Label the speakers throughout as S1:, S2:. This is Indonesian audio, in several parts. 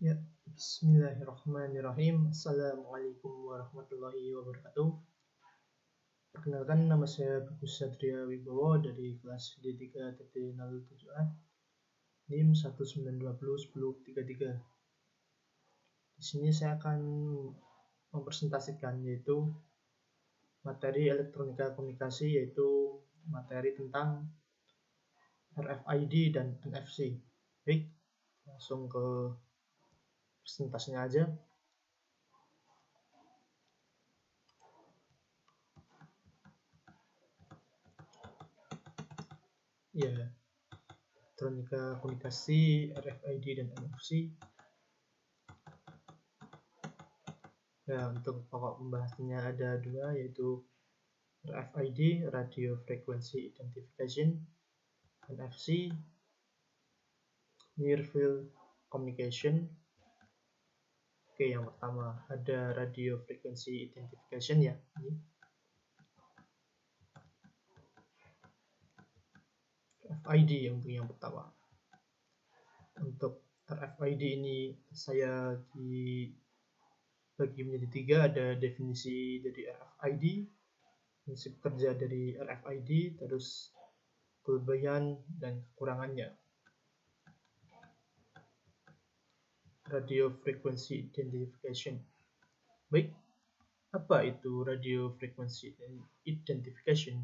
S1: Ya, bismillahirrahmanirrahim. Assalamualaikum warahmatullahi wabarakatuh. Perkenalkan, nama saya Bagus Satria Wibowo dari kelas D3.07A, NIM 1920103. Di sini saya akan mempresentasikan yaitu materi elektronika komunikasi, yaitu materi tentang RFID dan NFC. Baik, langsung ke presentasinya aja. Ya, elektronika komunikasi, RFID dan NFC. Ya, untuk pokok pembahasannya ada dua, yaitu RFID, Radio Frequency Identification, NFC, Near Field Communication. Oke, yang pertama ada Radio Frequency Identification ya. Ini RFID yang pertama. Untuk RFID ini saya dibagi menjadi tiga. Ada definisi dari RFID, prinsip kerja dari RFID, terus kelebihan dan kekurangannya. Radio Frequency Identification. Baik, apa itu Radio Frequency Identification?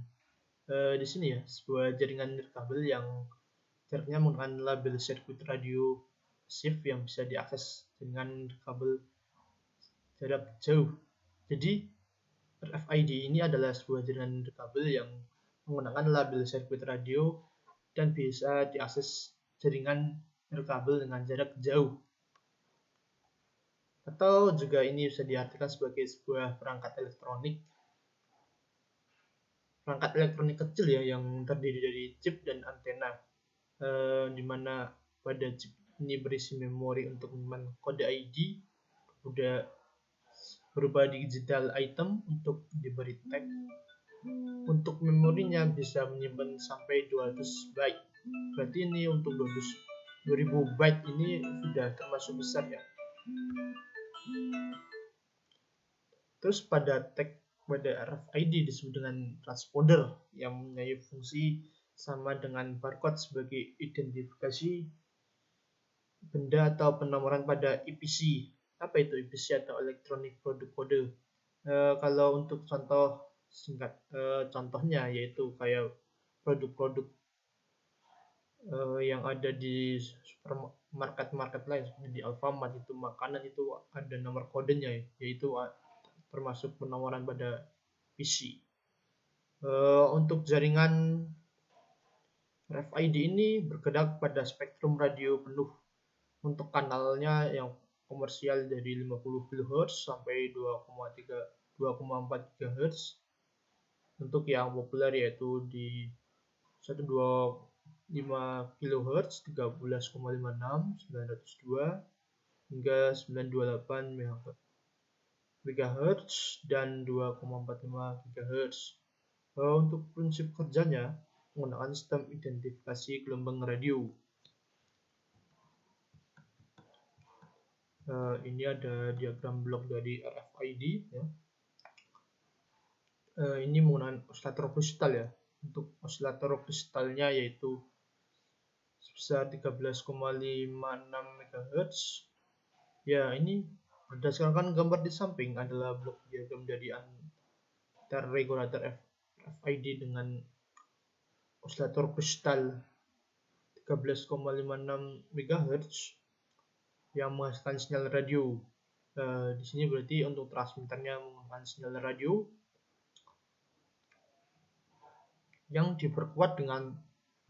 S1: Di sini ya, sebuah jaringan nirkabel yang jaraknya menggunakan label sirkuit radio shift yang bisa diakses dengan kabel jarak jauh. Jadi RFID ini adalah sebuah jaringan nirkabel yang menggunakan label sirkuit radio dan bisa diakses jaringan nirkabel dengan jarak jauh. Atau juga ini bisa diartikan sebagai sebuah perangkat elektronik kecil ya, yang terdiri dari chip dan antena, di mana pada chip ini berisi memori untuk menyimpan kode ID, udah berupa digital item untuk diberi tag. Untuk memorinya bisa menyimpan sampai 200 byte. Berarti ini untuk 2000 byte ini sudah termasuk besar ya. Terus pada tag pada RFID disebut dengan transponder yang mempunyai fungsi sama dengan barcode sebagai identifikasi benda atau penomoran pada EPC. Apa itu EPC atau Electronic Product Code? Kalau untuk contoh singkat, contohnya yaitu kayak produk-produk yang ada di supermarket lain seperti di Alfamart, itu makanan itu ada nomor kodenya, yaitu termasuk penomoran pada PC. Untuk jaringan RFID ini bergerak pada spektrum radio penuh. Untuk kanalnya yang komersial dari 50 kHz sampai 2,4 GHz. Untuk yang populer yaitu di 125 kHz, 13,56, 902 hingga 928 MHz dan 2,45 GHz. Untuk prinsip kerjanya menggunakan sistem identifikasi gelombang radio. Ini ada diagram blok dari RFID ya. Ini menggunakan osilator kristal ya. Untuk osilator kristalnya yaitu sebesar 13,56 MHz. Ya, ini berdasarkan gambar di samping adalah blok diagram dari antar regulator RFID dengan osilator kristal 13,56 MHz yang menghasilkan sinyal radio. Di sini berarti untuk transmitternya menggunakan sinyal radio yang diperkuat dengan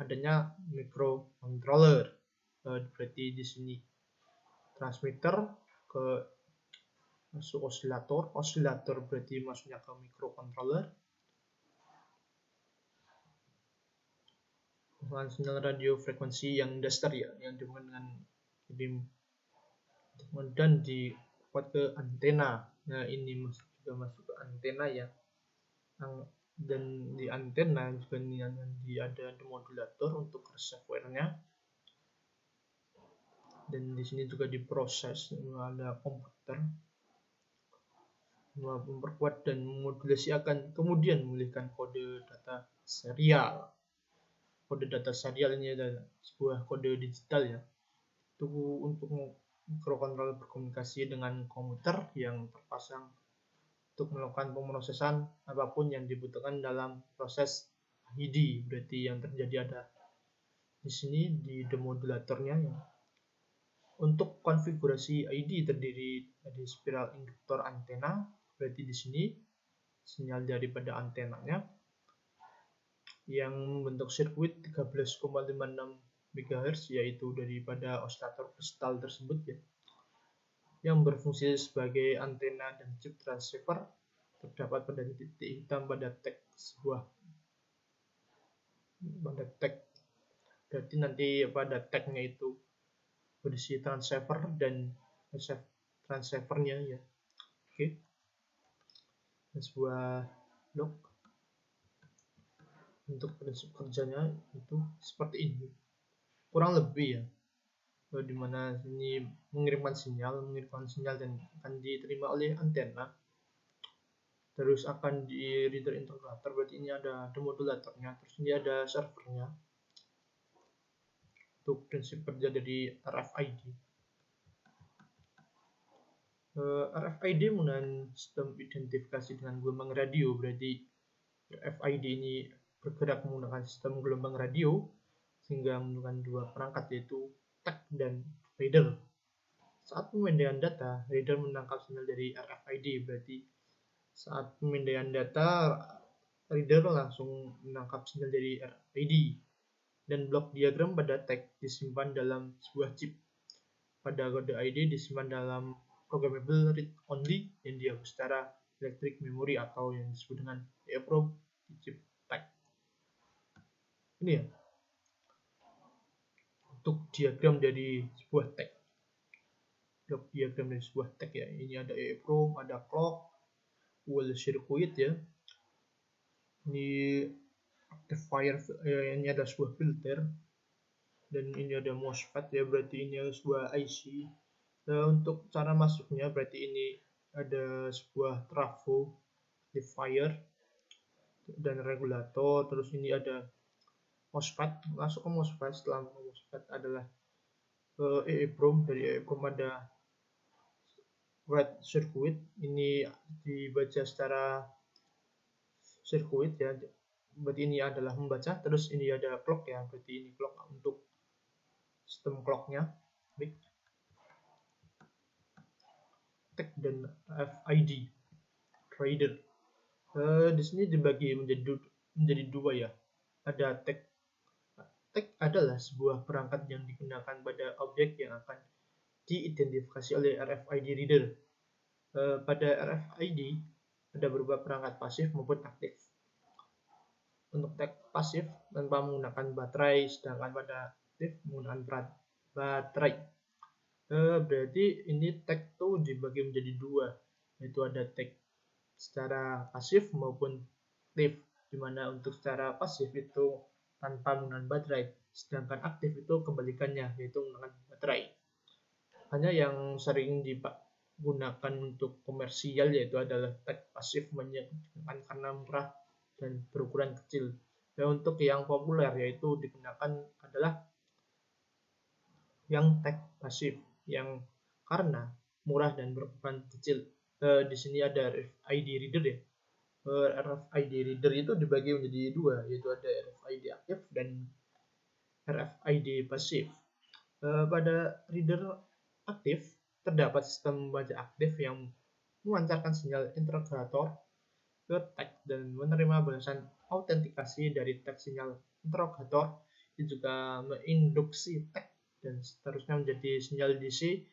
S1: adanya microcontroller. Berarti di sini transmitter ke masuk osilator berarti masuknya ke microcontroller dengan sinyal radio frekuensi yang daster ya, yang dengan kirim dan dibuat ke antena. Nah, ini juga masuk ke antena ya. Dan di antena juga ada modulator untuk reservoirnya. dan di sini juga diproses ada komputer memperkuat dan memodulasi akan kemudian memilihkan kode data serial. Kode data serial ini adalah sebuah kode digital ya, itu untuk mikrokontroller berkomunikasi dengan komputer yang terpasang untuk melakukan pemrosesan apapun yang dibutuhkan dalam proses ID. Berarti yang terjadi ada di sini di demodulatornya ya. Untuk konfigurasi ID terdiri dari spiral induktor antena. Berarti di sini sinyal daripada antenanya yang membentuk sirkuit 13,56 MHz, yaitu daripada oscillator kristal tersebut ya, yang berfungsi sebagai antena dan chip transceiver. Terdapat pada titik hitam pada tag sebuah pada tag. Berarti nanti pada tagnya itu berisi transceiver dan transceivernya ya. Oke. Dan sebuah log untuk prinsip kerjanya itu seperti ini kurang lebih ya, di mana ini mengirimkan sinyal dan akan diterima oleh antena, terus akan di reader integrator. Berarti ini ada demodulatornya, terus ini ada servernya. Untuk prinsip kerja dari RFID. RFID menggunakan sistem identifikasi dengan gelombang radio. Berarti RFID ini bergerak menggunakan sistem gelombang radio sehingga menggunakan dua perangkat, yaitu tag dan reader. Saat pemindaian data, reader menangkap sinyal dari RFID. Berarti saat pemindaian data, reader langsung menangkap sinyal dari RFID. Dan blok diagram pada tag disimpan dalam sebuah chip. Pada kode ID disimpan dalam programmable read only yang dihapus secara electric memory atau yang disebut dengan EEPROM di chip tag. Ini ya untuk diagram dari sebuah tag. Blok diagram dari sebuah tag ya. Ini ada EEPROM, ada clock, wall circuit ya. Ini amplifier, ini ada sebuah filter, dan ini ada MOSFET ya, berarti ini ada sebuah IC. Untuk cara masuknya berarti ini ada sebuah trafo, amplifier, dan regulator. Terus ini ada MOSFET, masuk ke MOSFET. Setelah MOSFET adalah EEPROM. Dari EEPROM ada read circuit, ini dibaca secara circuit ya, berarti ini adalah membaca. Terus ini ada clock ya, berarti ini clock untuk sistem clocknya. Baik. Tag dan RFID reader. Di sini dibagi menjadi dua ya. Ada tag. Tag adalah sebuah perangkat yang digunakan pada objek yang akan diidentifikasi oleh RFID reader. Pada RFID ada beberapa perangkat pasif maupun aktif. Untuk tag pasif tanpa menggunakan baterai, sedangkan pada aktif menggunakan baterai. Berarti ini tag itu dibagi menjadi dua, yaitu ada tag secara pasif maupun aktif, dimana untuk secara pasif itu tanpa menggunakan baterai, sedangkan aktif itu kebalikannya, yaitu menggunakan baterai. Hanya yang sering digunakan untuk komersial yaitu adalah tag pasif, menggunakan karena murah dan berukuran kecil. Dan untuk yang populer yaitu digunakan adalah yang tag pasif, yang karena murah dan berukuran kecil. Di sini ada RFID reader ya. RFID reader itu dibagi menjadi dua, yaitu ada RFID aktif dan RFID pasif. Pada reader aktif terdapat sistem membaca aktif yang memancarkan sinyal interrogator ke tag dan menerima balasan autentikasi dari tag sinyal interrogator. Itu juga menginduksi tag dan seterusnya menjadi sinyal DC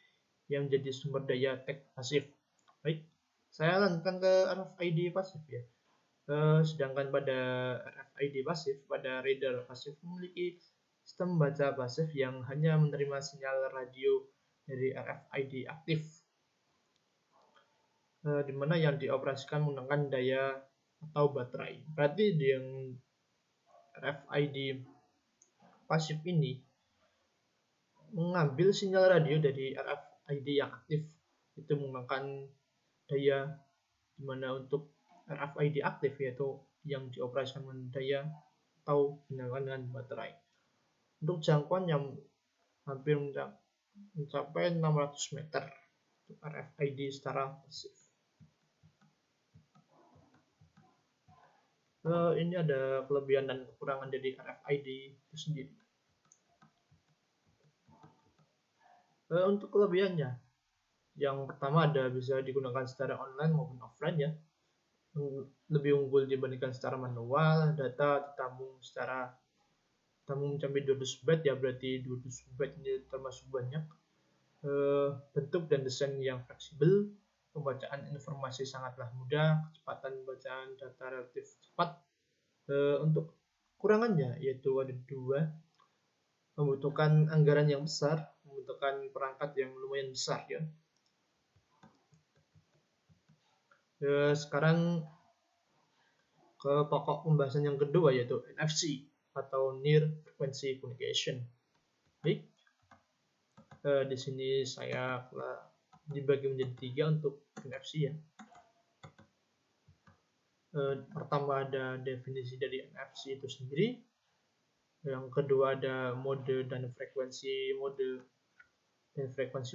S1: yang menjadi sumber daya tag pasif. Baik, saya lanjutkan ke RFID pasif ya. Sedangkan pada RFID pasif, pada reader pasif memiliki sistem baca pasif yang hanya menerima sinyal radio dari RFID aktif, di mana yang dioperasikan menggunakan daya atau baterai. Berarti di yang RFID pasif ini mengambil sinyal radio dari RFID yang aktif. Itu menggunakan daya, dimana untuk RFID aktif yaitu yang dioperasikan dengan daya atau dinyalakan dengan baterai. Untuk jangkauan yang hampir mencapai 600 meter untuk RFID secara pasif. Ini ada kelebihan dan kekurangan dari RFID itu sendiri. Untuk kelebihannya, yang pertama ada bisa digunakan secara online maupun offline ya, lebih unggul dibandingkan secara manual. Data ditampung mencapai 200 byte ya, berarti 200 byte ini termasuk banyak. Bentuk dan desain yang fleksibel, pembacaan informasi sangatlah mudah, kecepatan bacaan data relatif cepat. Untuk kekurangannya yaitu ada dua, membutuhkan anggaran yang besar, membutuhkan perangkat yang lumayan besar ya. Sekarang ke pokok pembahasan yang kedua yaitu NFC atau Near Frequency Communication. Baik, di sini saya dibagi menjadi 3 untuk NFC ya. Pertama ada definisi dari NFC itu sendiri. Yang kedua ada mode dan frekuensi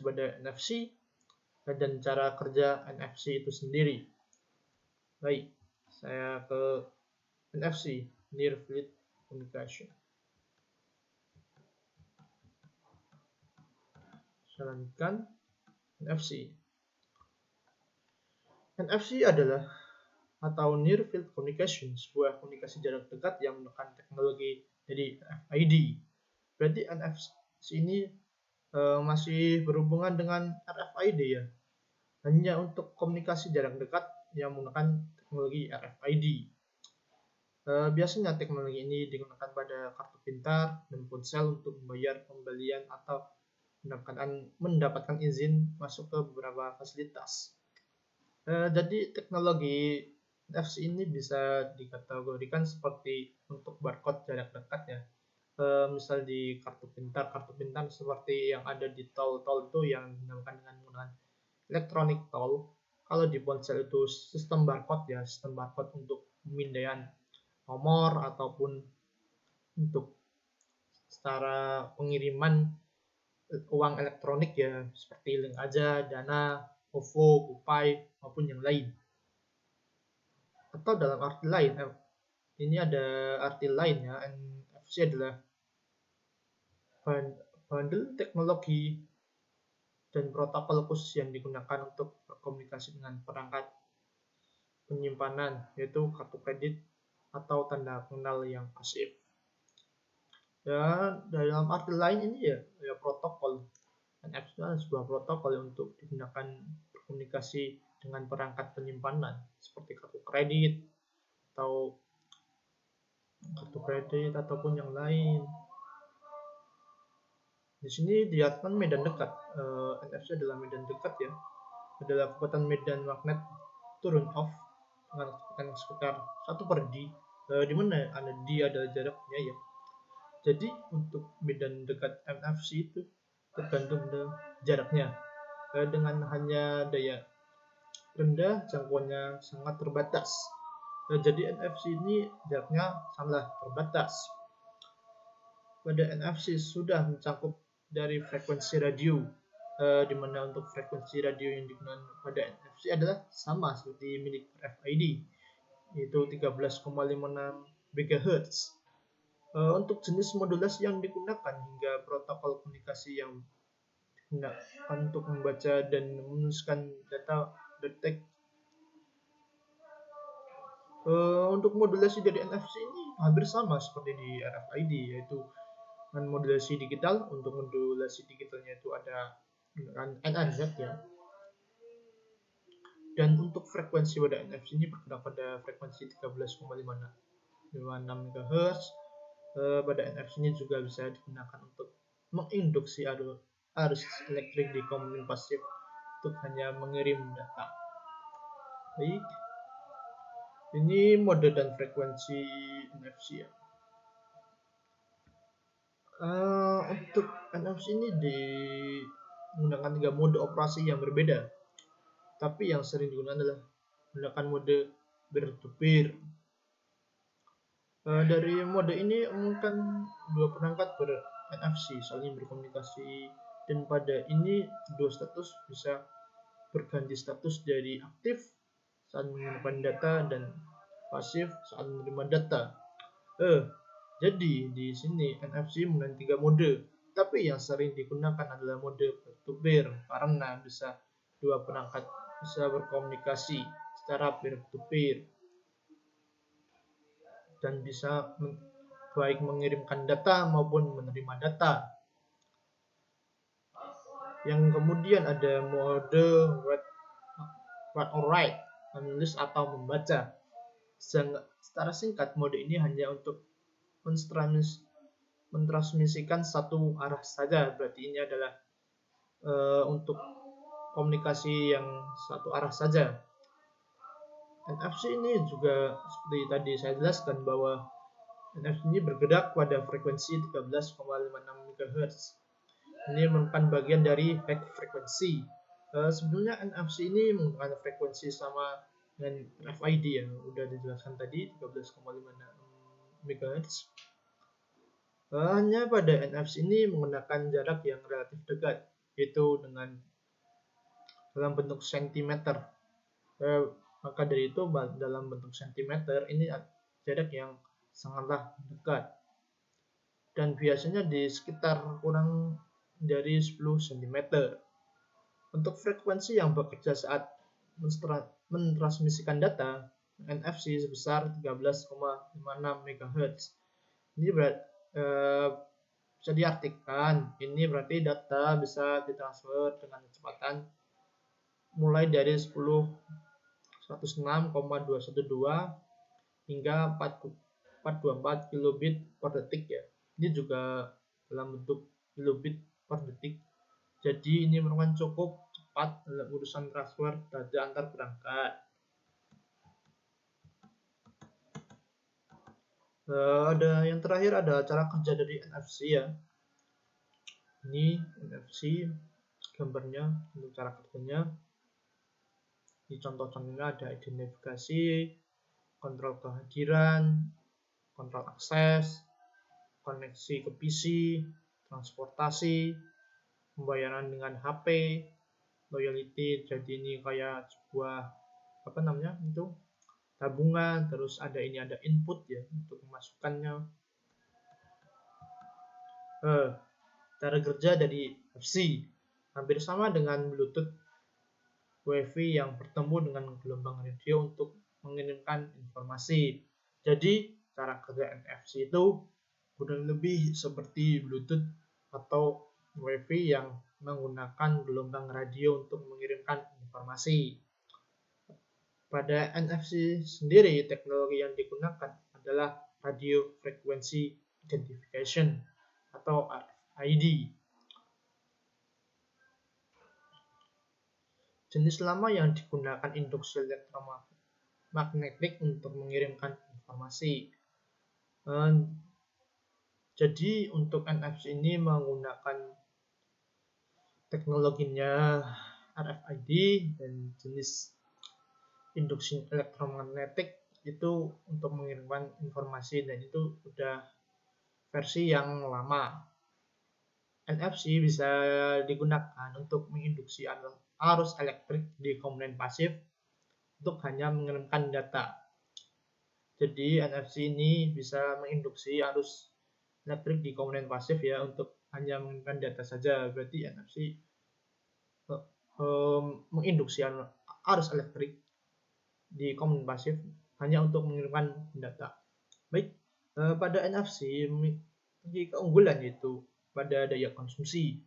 S1: pada NFC dan cara kerja NFC itu sendiri. Baik, saya ke NFC, Near Field Communication. Jalankan NFC. NFC adalah atau Near Field Communication, sebuah komunikasi jarak dekat yang menggunakan teknologi dari RFID. Berarti NFC ini masih berhubungan dengan RFID ya, hanya untuk komunikasi jarak dekat yang menggunakan teknologi RFID. Biasanya teknologi ini digunakan pada kartu pintar dan ponsel untuk membayar pembelian atau mendapatkan izin masuk ke beberapa fasilitas. Jadi teknologi NFC ini bisa dikategorikan seperti untuk barcode jarak dekat ya. Misal di kartu pintar seperti yang ada di tol itu yang dinamakan dengan menggunakan electronic toll. Kalau di ponsel itu sistem barcode untuk pemindaian nomor ataupun untuk secara pengiriman uang elektronik ya, seperti link aja, Dana, OVO, GoPay maupun yang lain. Atau dalam arti lain, ini ada arti lain ya, NFC adalah bundle teknologi dan protokol khusus yang digunakan untuk berkomunikasi dengan perangkat penyimpanan, yaitu kartu kredit atau tanda pengenal yang pasif. Ya, dalam arti lain ini ya protokol. NFC adalah sebuah protokol untuk digunakan berkomunikasi dengan perangkat penyimpanan seperti kartu kredit ataupun yang lain. Di sini diartikan medan dekat. NFC adalah medan dekat ya. Adalah kekuatan medan magnet turn off dengan kecepatan sekitar 1/d, di mana D adalah jaraknya ya. Jadi untuk medan dekat NFC itu tergantung dengan jaraknya. Dengan hanya daya rendah, jangkauannya sangat terbatas. Jadi NFC ini jaraknya sangat terbatas. Pada NFC sudah mencakup dari frekuensi radio, di mana untuk frekuensi radio yang digunakan pada NFC adalah sama seperti milik RFID, yaitu 13,56 MHz. Untuk jenis modulasi yang digunakan hingga protokol komunikasi yang digunakan untuk membaca dan menuliskan data detek. Untuk modulasi dari NFC ini hampir sama seperti di RFID, yaitu modulasi digital. Untuk modulasi digitalnya itu ada NRZ ya. Dan untuk frekuensi pada NFC ini bergerak pada frekuensi 13,56 MHz. Pada NFC ini juga bisa digunakan untuk menginduksi arus elektrik di komponen pasif untuk hanya mengirim data. Baik, ini mode dan frekuensi NFC ya. Untuk NFC ini menggunakan 3 mode operasi yang berbeda, tapi yang sering digunakan adalah menggunakan mode peer-to-peer. Dari mode ini umumkan dua perangkat ber-NFC saling berkomunikasi, dan pada ini kedua status bisa berganti status dari aktif saat mengirimkan data dan pasif saat menerima data. Jadi di sini NFC menggunakan 3 mode, tapi yang sering digunakan adalah mode peer-to-peer karena bisa dua perangkat bisa berkomunikasi secara peer-to-peer dan bisa baik mengirimkan data maupun menerima data. Yang kemudian ada mode read or write, menulis atau membaca. Secara singkat, mode ini hanya untuk mentransmisikan satu arah saja. Berarti ini adalah untuk komunikasi yang satu arah saja. NFC ini juga seperti tadi saya jelaskan bahwa NFC ini bergerak pada frekuensi 13,56 MHz. Ini merupakan bagian dari high frekuensi. Sebenarnya NFC ini menggunakan frekuensi sama dengan RFID yang udah dijelaskan tadi, 13,56 MHz. Hanya pada NFC ini menggunakan jarak yang relatif dekat, yaitu dalam bentuk sentimeter. Maka dari itu dalam bentuk sentimeter ini jarak yang sangatlah dekat, dan biasanya di sekitar kurang dari 10 cm. Untuk frekuensi yang bekerja saat mentransmisikan data NFC sebesar 13,56 MHz. Ini bisa diartikan, ini berarti data bisa ditransfer dengan kecepatan mulai dari 106,212 hingga 424 kilobit per detik ya. Ini juga dalam bentuk kilobit per detik. Jadi ini merupakan cukup cepat dalam urusan transfer data antar perangkat. Ada yang terakhir, ada cara kerja dari NFC ya. Ini NFC gambarnya untuk cara kerjanya. Di contoh-contohnya ada identifikasi, kontrol kehadiran, kontrol akses, koneksi ke PC, transportasi, pembayaran dengan HP, loyalty. Jadi ini kayak sebuah tabungan. Terus ada input ya untuk memasukkannya. Cara kerja dari NFC hampir sama dengan Bluetooth Wi-Fi yang bertemu dengan gelombang radio untuk mengirimkan informasi. Jadi cara kerja NFC itu kurang lebih seperti Bluetooth atau Wi-Fi yang menggunakan gelombang radio untuk mengirimkan informasi. Pada NFC sendiri, teknologi yang digunakan adalah Radio Frequency Identification atau RFID. Jenis lama yang digunakan induksi elektromagnetik untuk mengirimkan informasi. Jadi untuk NFC ini menggunakan teknologinya RFID, dan jenis induksi elektromagnetik itu untuk mengirimkan informasi, dan itu udah versi yang lama. NFC bisa digunakan untuk menginduksi arus elektrik di komponen pasif untuk hanya mengirimkan data. Jadi NFC ini bisa menginduksi arus elektrik di komponen pasif ya, untuk hanya mengirimkan data saja. Berarti NFC menginduksi arus elektrik di komponen pasif hanya untuk mengirimkan data. Baik, pada NFC memiliki keunggulan yaitu pada daya konsumsi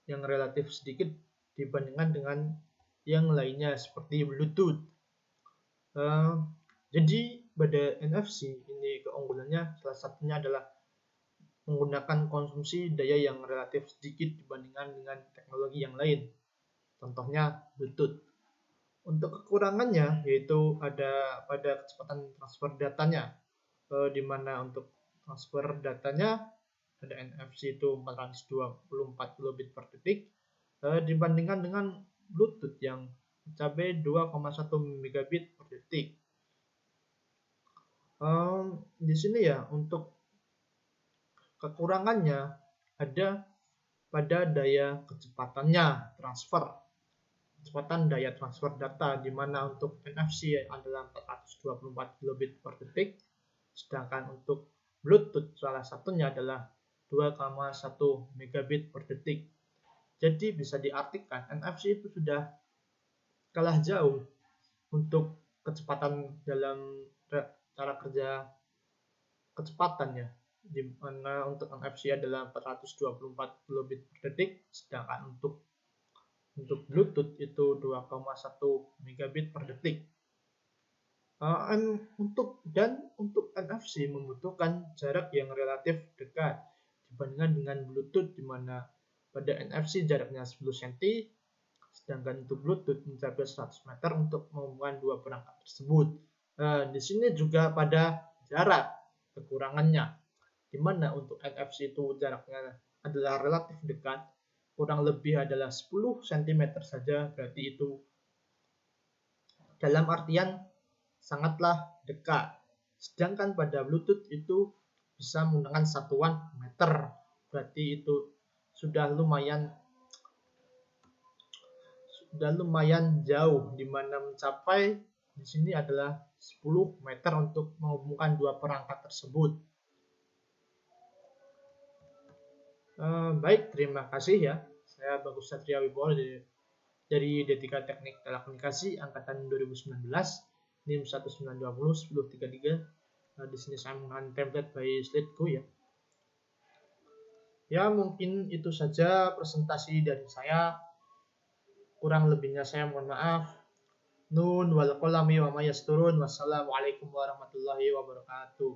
S1: yang relatif sedikit dibandingkan dengan yang lainnya seperti Bluetooth. Jadi pada NFC ini keunggulannya salah satunya adalah menggunakan konsumsi daya yang relatif sedikit dibandingkan dengan teknologi yang lain. Contohnya Bluetooth. Untuk kekurangannya yaitu ada pada kecepatan transfer datanya, di mana untuk transfer datanya pada NFC itu 424 kilobit per detik dibandingkan dengan Bluetooth yang mencapai 2,1 megabit per detik. Di sini ya untuk kekurangannya ada pada daya kecepatannya kecepatan daya transfer data, di mana untuk NFC adalah 424 kilobit per detik, sedangkan untuk Bluetooth salah satunya adalah 2,1 megabit per detik. Jadi bisa diartikan NFC itu sudah kalah jauh untuk kecepatan dalam cara kerja kecepatannya, di mana untuk NFC adalah 424 kilobit per detik, sedangkan untuk Bluetooth itu 2,1 megabit per detik. Untuk NFC membutuhkan jarak yang relatif dekat dibandingkan dengan Bluetooth, di mana pada NFC jaraknya 10 cm, sedangkan untuk Bluetooth mencapai 100 meter untuk menghubungkan dua perangkat tersebut. Di sini juga pada jarak kekurangannya, di mana untuk NFC itu jaraknya adalah relatif dekat, kurang lebih adalah 10 cm saja, berarti itu dalam artian sangatlah dekat. Sedangkan pada Bluetooth itu bisa menggunakan satuan meter, berarti itu sudah lumayan jauh, di mana mencapai di sini adalah 10 meter untuk menghubungkan dua perangkat tersebut. Baik, terima kasih ya. Saya Bagus Satria Wibowo dari D3 Teknik Telekomunikasi angkatan 2019, NIM 192001033. Di sini saya menggunakan template by Slideko ya. Ya, mungkin itu saja presentasi dari saya. Kurang lebihnya saya mohon maaf. Nun wal qalami wa ma yasturun. Wassalamualaikum warahmatullahi wabarakatuh.